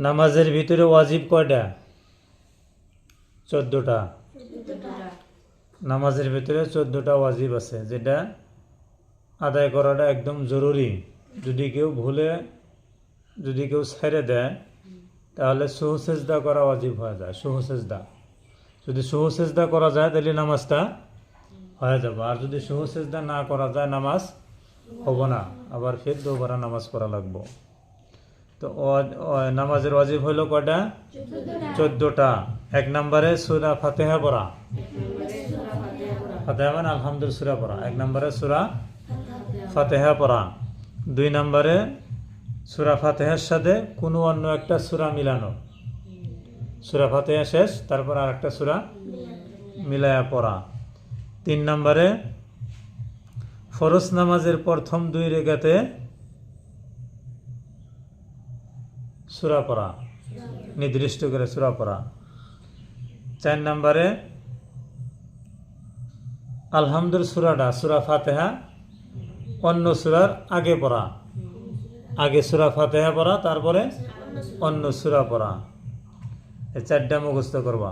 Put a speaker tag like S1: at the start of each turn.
S1: নামাজের ভিতরে ওয়াজিব কয়টা? 14টা। নামাজের ভিতরে 14টা ওয়াজিব আছে, যেটা আদায় করাটা একদম জরুরি। যদি কেউ ছেড়ে দেয় তাহলে সুহুসেজদা করা ওয়াজিব হয়ে যায়। সুহুসেজদা, যদি সুহুসেজদা করা যায় তাহলে নামাজটা হয়ে যাবে, আর যদি সুহুসেজদা না করা যায় নামাজ হবো না, আবার ফের দুবারা নামাজ পড়া লাগবো। তো নামাজের ওয়াজিব হইল কয়টা? 14টা। 1 নম্বরে সূরা ফাতিহা পড়া, ফাতিহা মানে আলহামদুলিল্লাহ সূরা পড়া। 1 নম্বরে সূরা ফাতিহা পড়া। 2 নম্বরে সূরা ফাতিহার সাথে কোনো অন্য একটা সূরা মিলানো। সূরা ফাতিহা শেষ, তারপর আর একটা সূরা মিলায়া পড়া। 3 নম্বরে ফরজ নামাজের প্রথম 2 রাকাতে সূরা পড়া, নির্দিষ্ট করে সূরা পড়া। 4 নম্বরে আলহামদুলিল্লাহ সূরাটা, সূরা ফাতিহা অন্য সূরার আগে পড়া। আগে সূরা ফাতিহা পড়া, তারপরে অন্য সূরা পড়া। এই 4টা মুখস্থ করবা।